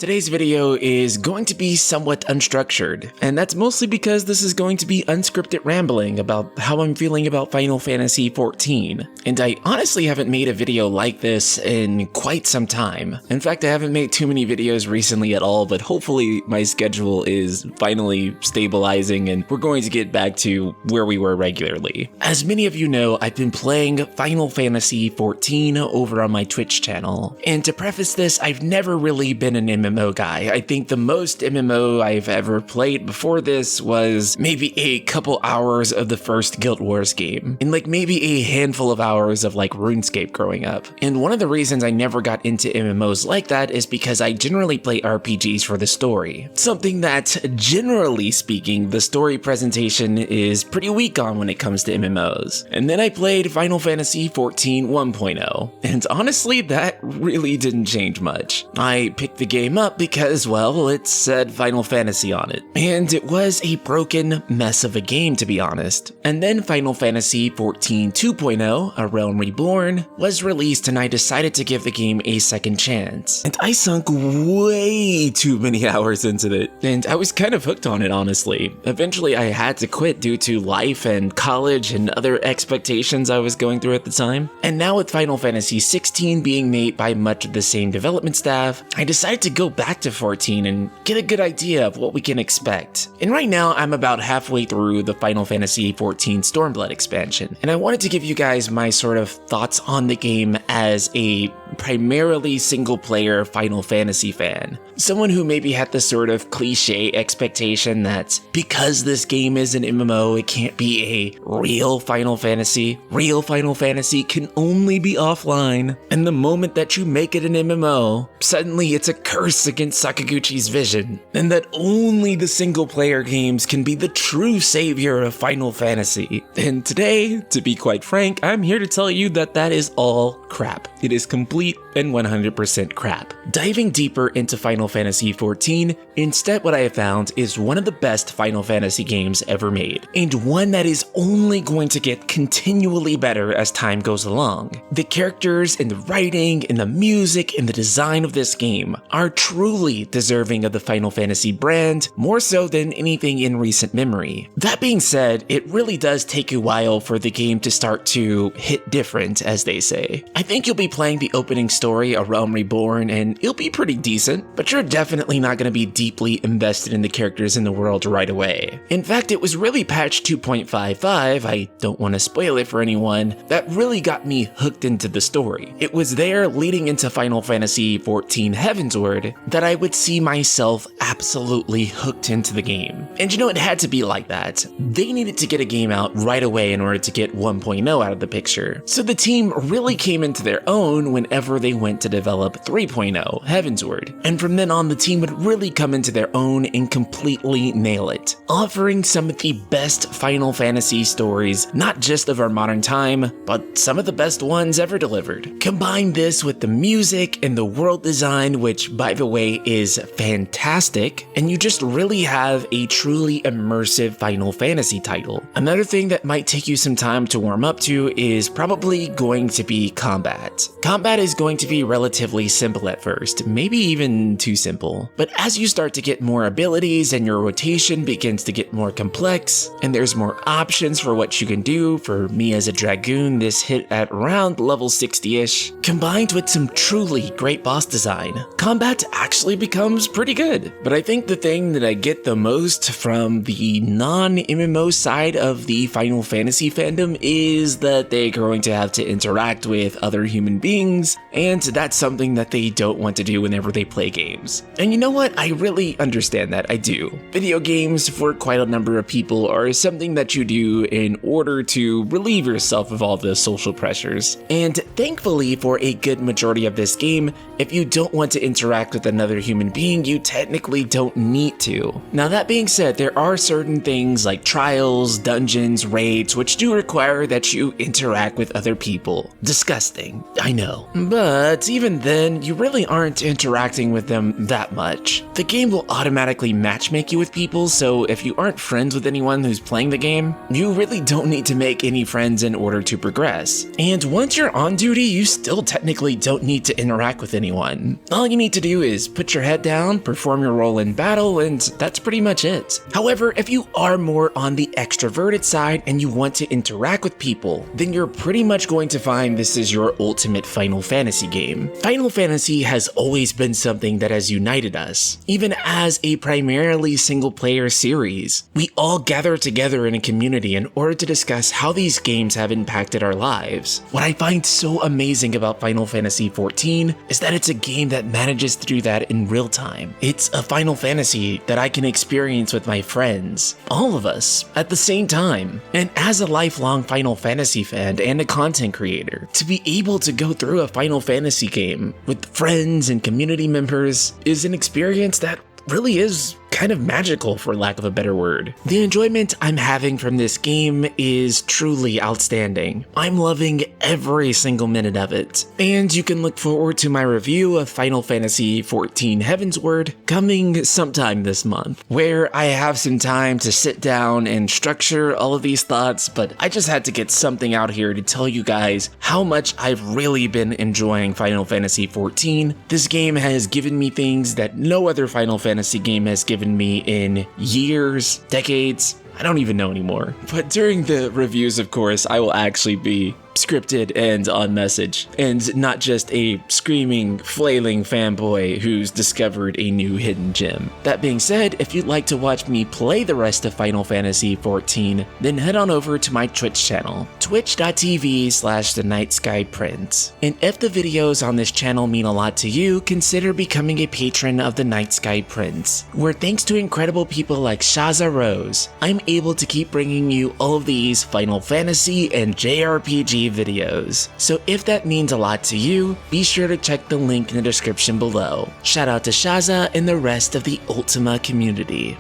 Today's video is going to be somewhat unstructured, and that's mostly because this is going to be unscripted rambling about how I'm feeling about Final Fantasy XIV. And I honestly haven't made a video like this in quite some time. In fact, I haven't made too many videos recently at all, but hopefully my schedule is finally stabilizing and we're going to get back to where we were regularly. As many of you know, I've been playing Final Fantasy XIV over on my Twitch channel. And to preface this, I've never really been an MMO guy. I think the most MMO I've ever played before this was maybe a couple hours of the first Guild Wars game, and like maybe a handful of hours of like RuneScape growing up. And one of the reasons I never got into MMOs like that is because I generally play RPGs for the story. Something that, generally speaking, the story presentation is pretty weak on when it comes to MMOs. And then I played Final Fantasy XIV 1.0, and honestly, that really didn't change much. I picked the game up because, well, it said Final Fantasy on it. And it was a broken mess of a game, to be honest. And then Final Fantasy XIV 2.0, A Realm Reborn, was released and I decided to give the game a second chance. And I sunk way too many hours into it, and I was kind of hooked on it, honestly. Eventually I had to quit due to life and college and other expectations I was going through at the time. And now with Final Fantasy XVI being made by much of the same development staff, I decided to go back to 14 and get a good idea of what we can expect. And right now I'm about halfway through the Final Fantasy XIV Stormblood expansion, and I wanted to give you guys my sort of thoughts on the game as a primarily single-player Final Fantasy fan. Someone who maybe had the sort of cliche expectation that because this game is an MMO, it can't be a real Final Fantasy. Real Final Fantasy can only be offline, and the moment that you make it an MMO, suddenly it's a curse against Sakaguchi's vision, and that only the single-player games can be the true savior of Final Fantasy. And today, to be quite frank, I'm here to tell you that that is all crap. It is complete and 100% crap. Diving deeper into Final Fantasy XIV, instead what I have found is one of the best Final Fantasy games ever made, and one that is only going to get continually better as time goes along. The characters and the writing and the music and the design of this game are truly deserving of the Final Fantasy brand, more so than anything in recent memory. That being said, it really does take a while for the game to start to hit different, as they say. I think you'll be playing the opening story, A Realm Reborn, and it'll be pretty decent, but you're definitely not going to be deeply invested in the characters in the world right away. In fact, it was really patch 2.55, I don't want to spoil it for anyone, that really got me hooked into the story. It was there leading into Final Fantasy XIV Heavensward that I would see myself absolutely hooked into the game. And you know, it had to be like that. They needed to get a game out right away in order to get 1.0 out of the picture. So the team really came into their own whenever they went to develop 3.0 Heavensward. And from then on, the team would really come into their own and completely nail it, offering some of the best Final Fantasy stories, not just of our modern time, but some of the best ones ever delivered. Combine this with the music and the world design, which by the way is fantastic, and you just really have a truly immersive Final Fantasy title. Another thing that might take you some time to warm up to is probably going to be combat. Combat is going to be relatively simple at first, maybe even too simple. But as you start to get more abilities and your rotation begins to get more complex, and there's more options for what you can do, for me as a Dragoon, this hit at around level 60-ish, combined with some truly great boss design, combat actually becomes pretty good. But I think the thing that I get the most from the non-MMO side of the Final Fantasy fandom is that they're going to have to interact with other human beings, and that's something that they don't want to do whenever they play games. And you know what? I really understand that, I do. Video games, for quite a number of people, are something that you do in order to relieve yourself of all the social pressures. And thankfully, for a good majority of this game, if you don't want to interact with another human being, you technically don't need to. Now that being said, there are certain things like trials, dungeons, raids, which do require that you interact with other people. Disgusting, I know. But But even then, you really aren't interacting with them that much. The game will automatically matchmake you with people, so if you aren't friends with anyone who's playing the game, you really don't need to make any friends in order to progress. And once you're on duty, you still technically don't need to interact with anyone. All you need to do is put your head down, perform your role in battle, and that's pretty much it. However, if you are more on the extroverted side and you want to interact with people, then you're pretty much going to find this is your ultimate Final Fantasy game. Final Fantasy has always been something that has united us. Even as a primarily single-player series, we all gather together in a community in order to discuss how these games have impacted our lives. What I find so amazing about Final Fantasy XIV is that it's a game that manages to do that in real time. It's a Final Fantasy that I can experience with my friends, all of us, at the same time. And as a lifelong Final Fantasy fan and a content creator, to be able to go through a Final Fantasy game with friends and community members is an experience that really is kind of magical, for lack of a better word. The enjoyment I'm having from this game is truly outstanding. I'm loving every single minute of it, and you can look forward to my review of Final Fantasy XIV Heavensward coming sometime this month, where I have some time to sit down and structure all of these thoughts, but I just had to get something out here to tell you guys how much I've really been enjoying Final Fantasy XIV. This game has given me things that no other Final Fantasy game has given me in years, decades. I don't even know anymore. But during the reviews, of course, I will actually be scripted and on message, and not just a screaming, flailing fanboy who's discovered a new hidden gem. That being said, if you'd like to watch me play the rest of Final Fantasy XIV, then head on over to my Twitch channel, twitch.tv/thenightskyprince. And if the videos on this channel mean a lot to you, consider becoming a patron of the Night Sky Prince, where thanks to incredible people like Shaza Rose, I'm able to keep bringing you all of these Final Fantasy and JRPG videos. So if that means a lot to you, be sure to check the link in the description below. Shout out to Shaza and the rest of the Ultima community.